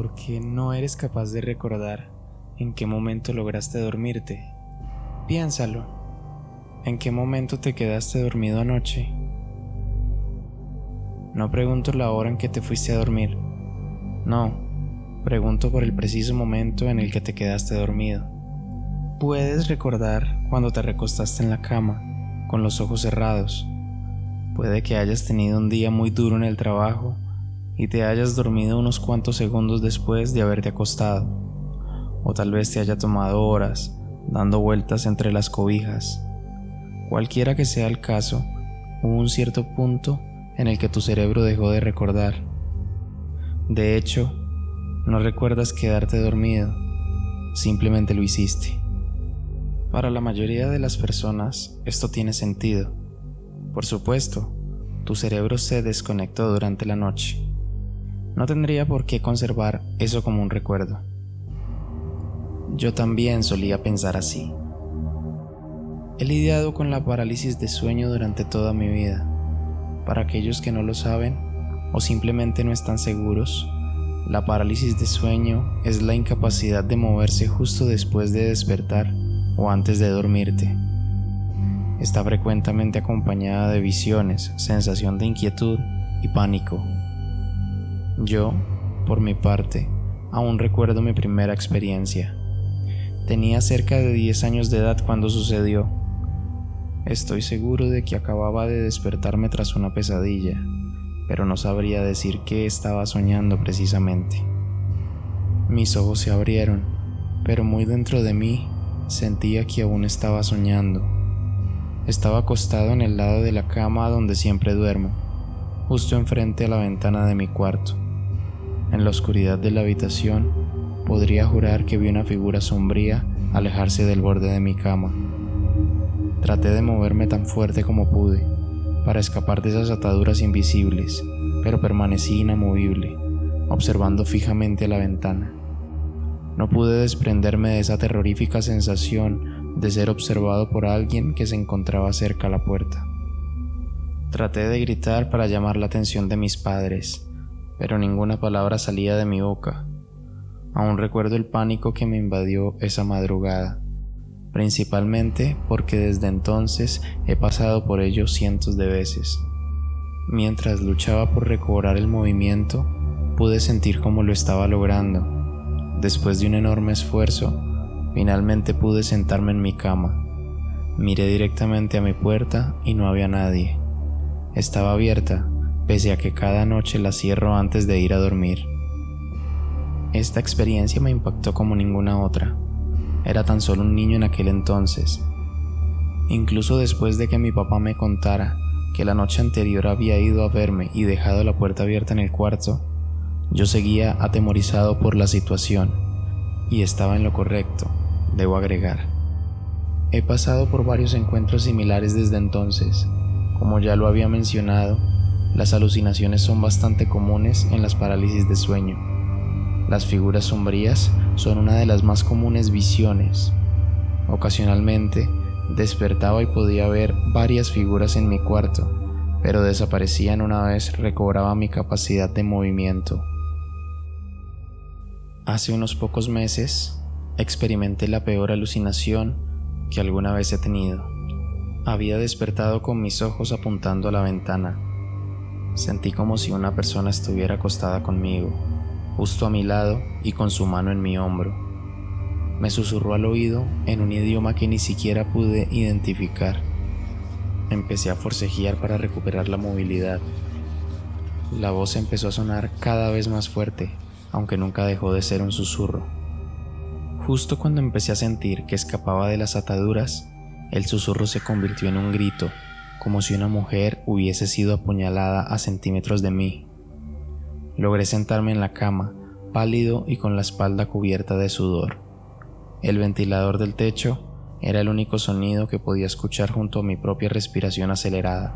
porque no eres capaz de recordar en qué momento lograste dormirte. Piénsalo. ¿En qué momento te quedaste dormido anoche? No pregunto la hora en que te fuiste a dormir. No, pregunto por el preciso momento en el que te quedaste dormido. Puedes recordar cuando te recostaste en la cama, con los ojos cerrados. Puede que hayas tenido un día muy duro en el trabajo y te hayas dormido unos cuantos segundos después de haberte acostado. O tal vez te haya tomado horas dando vueltas entre las cobijas. Cualquiera que sea el caso, hubo un cierto punto en el que tu cerebro dejó de recordar. De hecho, no recuerdas quedarte dormido, simplemente lo hiciste. Para la mayoría de las personas, esto tiene sentido. Por supuesto, tu cerebro se desconectó durante la noche. No tendría por qué conservar eso como un recuerdo. Yo también solía pensar así. He lidiado con la parálisis de sueño durante toda mi vida. Para aquellos que no lo saben o simplemente no están seguros, la parálisis de sueño es la incapacidad de moverse justo después de despertar o antes de dormirte. Está frecuentemente acompañada de visiones, sensación de inquietud y pánico. Yo, por mi parte, aún recuerdo mi primera experiencia. Tenía cerca de 10 años de edad cuando sucedió. Estoy seguro de que acababa de despertarme tras una pesadilla, pero no sabría decir qué estaba soñando precisamente. Mis ojos se abrieron, pero muy dentro de mí sentía que aún estaba soñando. Estaba acostado en el lado de la cama donde siempre duermo, justo enfrente a la ventana de mi cuarto. En la oscuridad de la habitación, podría jurar que vi una figura sombría alejarse del borde de mi cama. Traté de moverme tan fuerte como pude, para escapar de esas ataduras invisibles, pero permanecí inamovible, observando fijamente a la ventana. No pude desprenderme de esa terrorífica sensación de ser observado por alguien que se encontraba cerca a la puerta. Traté de gritar para llamar la atención de mis padres, pero ninguna palabra salía de mi boca. Aún recuerdo el pánico que me invadió esa madrugada, principalmente porque desde entonces he pasado por ello cientos de veces. Mientras luchaba por recobrar el movimiento, pude sentir cómo lo estaba logrando. Después de un enorme esfuerzo, finalmente pude sentarme en mi cama. Miré directamente a mi puerta y no había nadie. Estaba abierta, pese a que cada noche la cierro antes de ir a dormir. Esta experiencia me impactó como ninguna otra. Era tan solo un niño en aquel entonces. Incluso después de que mi papá me contara que la noche anterior había ido a verme y dejado la puerta abierta en el cuarto, yo seguía atemorizado por la situación, y estaba en lo correcto, debo agregar. He pasado por varios encuentros similares desde entonces. Como ya lo había mencionado, las alucinaciones son bastante comunes en las parálisis de sueño. Las figuras sombrías son una de las más comunes visiones. Ocasionalmente, despertaba y podía ver varias figuras en mi cuarto, pero desaparecían una vez recobraba mi capacidad de movimiento. Hace unos pocos meses, experimenté la peor alucinación que alguna vez he tenido. Había despertado con mis ojos apuntando a la ventana. Sentí como si una persona estuviera acostada conmigo, justo a mi lado y con su mano en mi hombro. Me susurró al oído en un idioma que ni siquiera pude identificar. Empecé a forcejear para recuperar la movilidad. La voz empezó a sonar cada vez más fuerte, aunque nunca dejó de ser un susurro. Justo cuando empecé a sentir que escapaba de las ataduras, el susurro se convirtió en un grito, como si una mujer hubiese sido apuñalada a centímetros de mí. Logré sentarme en la cama, pálido y con la espalda cubierta de sudor. El ventilador del techo era el único sonido que podía escuchar junto a mi propia respiración acelerada.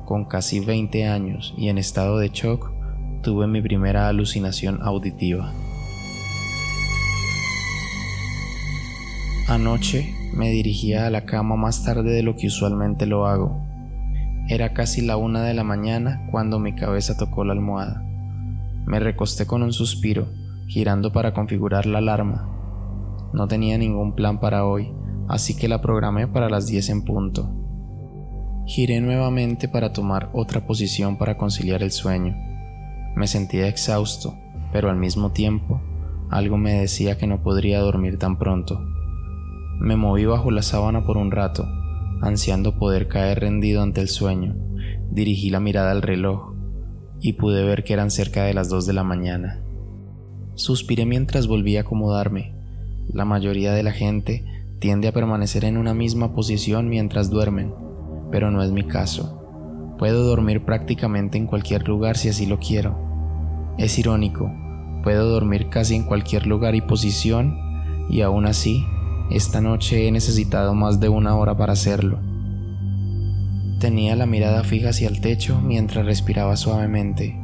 Con casi 20 años y en estado de shock, tuve mi primera alucinación auditiva. Anoche me dirigía a la cama más tarde de lo que usualmente lo hago. Era casi la 1 de la mañana cuando mi cabeza tocó la almohada. Me recosté con un suspiro, girando para configurar la alarma. No tenía ningún plan para hoy, así que la programé para las 10 en punto. Giré nuevamente para tomar otra posición para conciliar el sueño. Me sentía exhausto, pero al mismo tiempo, algo me decía que no podría dormir tan pronto. Me moví bajo la sábana por un rato, ansiando poder caer rendido ante el sueño. Dirigí la mirada al reloj y pude ver que eran cerca de las 2 de la mañana. Suspiré mientras volví a acomodarme. La mayoría de la gente tiende a permanecer en una misma posición mientras duermen, pero no es mi caso. Puedo dormir prácticamente en cualquier lugar si así lo quiero. Es irónico, puedo dormir casi en cualquier lugar y posición, y aún así, esta noche he necesitado más de 1 hora para hacerlo. Tenía la mirada fija hacia el techo mientras respiraba suavemente.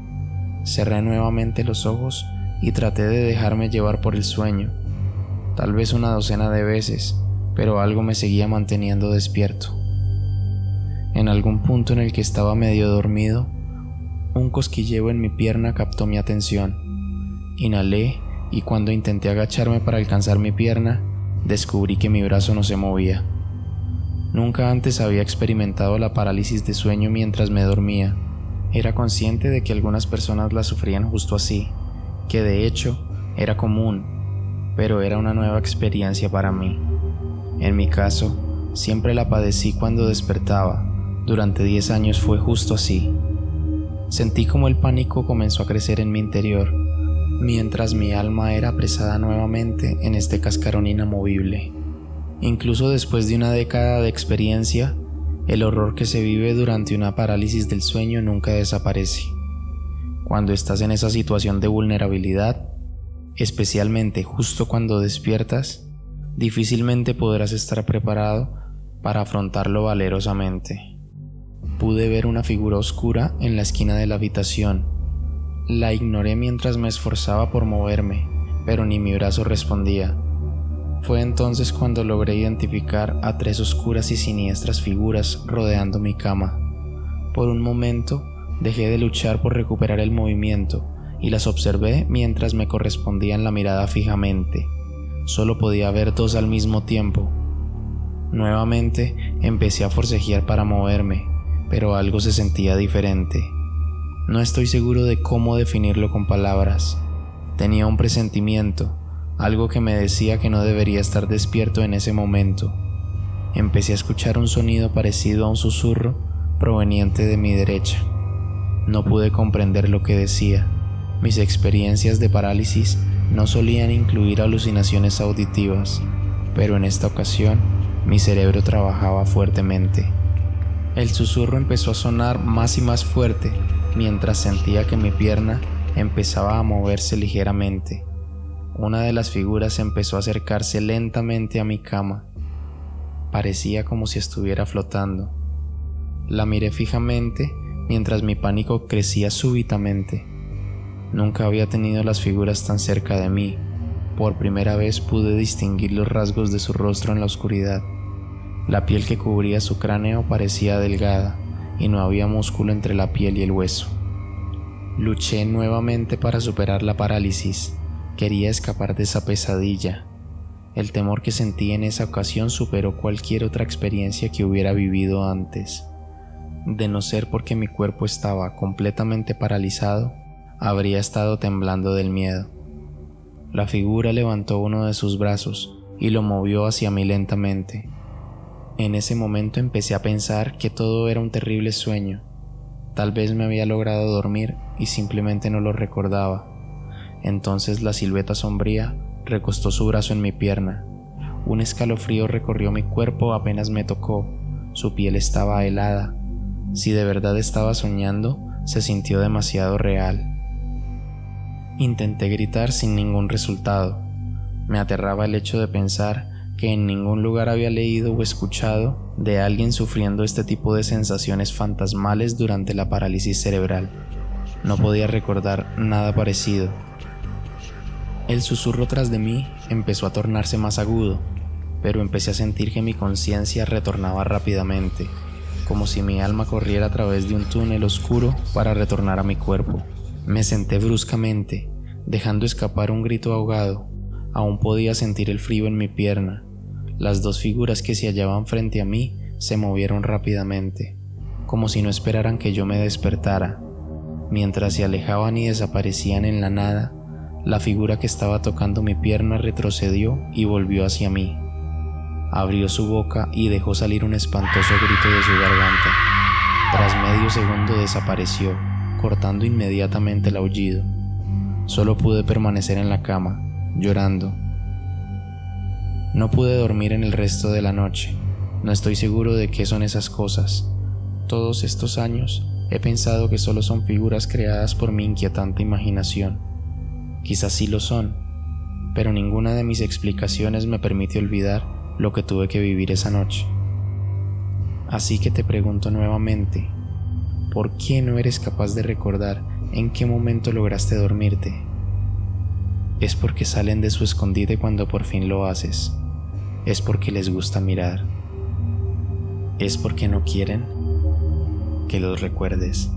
Cerré nuevamente los ojos y traté de dejarme llevar por el sueño. Tal vez una docena de veces, pero algo me seguía manteniendo despierto. En algún punto en el que estaba medio dormido, un cosquilleo en mi pierna captó mi atención. Inhalé y cuando intenté agacharme para alcanzar mi pierna, descubrí que mi brazo no se movía. Nunca antes había experimentado la parálisis de sueño mientras me dormía. Era consciente de que algunas personas la sufrían justo así, que de hecho era común, pero era una nueva experiencia para mí. En mi caso, siempre la padecí cuando despertaba. Durante 10 años fue justo así. Sentí como el pánico comenzó a crecer en mi interior, mientras mi alma era apresada nuevamente en este cascarón inamovible. Incluso después de una década de experiencia, el horror que se vive durante una parálisis del sueño nunca desaparece. Cuando estás en esa situación de vulnerabilidad, especialmente justo cuando despiertas, difícilmente podrás estar preparado para afrontarlo valerosamente. Pude ver una figura oscura en la esquina de la habitación. La ignoré mientras me esforzaba por moverme, pero ni mi brazo respondía. Fue entonces cuando logré identificar a 3 oscuras y siniestras figuras rodeando mi cama. Por un momento, dejé de luchar por recuperar el movimiento y las observé mientras me correspondían la mirada fijamente. Solo podía ver 2 al mismo tiempo. Nuevamente empecé a forcejear para moverme, pero algo se sentía diferente. No estoy seguro de cómo definirlo con palabras. Tenía un presentimiento, algo que me decía que no debería estar despierto en ese momento. Empecé a escuchar un sonido parecido a un susurro proveniente de mi derecha. No pude comprender lo que decía. Mis experiencias de parálisis no solían incluir alucinaciones auditivas, pero en esta ocasión mi cerebro trabajaba fuertemente. El susurro empezó a sonar más y más fuerte mientras sentía que mi pierna empezaba a moverse ligeramente. Una de las figuras empezó a acercarse lentamente a mi cama. Parecía como si estuviera flotando. La miré fijamente mientras mi pánico crecía súbitamente. Nunca había tenido las figuras tan cerca de mí. Por primera vez pude distinguir los rasgos de su rostro en la oscuridad. La piel que cubría su cráneo parecía delgada y no había músculo entre la piel y el hueso. Luché nuevamente para superar la parálisis. Quería escapar de esa pesadilla. El temor que sentí en esa ocasión superó cualquier otra experiencia que hubiera vivido antes. De no ser porque mi cuerpo estaba completamente paralizado, habría estado temblando del miedo. La figura levantó uno de sus brazos y lo movió hacia mí lentamente. En ese momento empecé a pensar que todo era un terrible sueño. Tal vez me había logrado dormir y simplemente no lo recordaba. Entonces la silueta sombría recostó su brazo en mi pierna. Un escalofrío recorrió mi cuerpo apenas me tocó. Su piel estaba helada. Si de verdad estaba soñando, se sintió demasiado real. Intenté gritar sin ningún resultado. Me aterraba el hecho de pensar que en ningún lugar había leído o escuchado de alguien sufriendo este tipo de sensaciones fantasmales durante la parálisis cerebral. No podía recordar nada parecido. El susurro tras de mí empezó a tornarse más agudo, pero empecé a sentir que mi conciencia retornaba rápidamente, como si mi alma corriera a través de un túnel oscuro para retornar a mi cuerpo. Me senté bruscamente, dejando escapar un grito ahogado. Aún podía sentir el frío en mi pierna. Las dos figuras que se hallaban frente a mí se movieron rápidamente, como si no esperaran que yo me despertara. Mientras se alejaban y desaparecían en la nada, la figura que estaba tocando mi pierna retrocedió y volvió hacia mí. Abrió su boca y dejó salir un espantoso grito de su garganta. Tras medio segundo desapareció, cortando inmediatamente el aullido. Solo pude permanecer en la cama, llorando. No pude dormir en el resto de la noche. No estoy seguro de qué son esas cosas. Todos estos años he pensado que solo son figuras creadas por mi inquietante imaginación. Quizás sí lo son, pero ninguna de mis explicaciones me permite olvidar lo que tuve que vivir esa noche. Así que te pregunto nuevamente, ¿por qué no eres capaz de recordar en qué momento lograste dormirte? ¿Es porque salen de su escondite cuando por fin lo haces? ¿Es porque les gusta mirar? ¿Es porque no quieren que los recuerdes?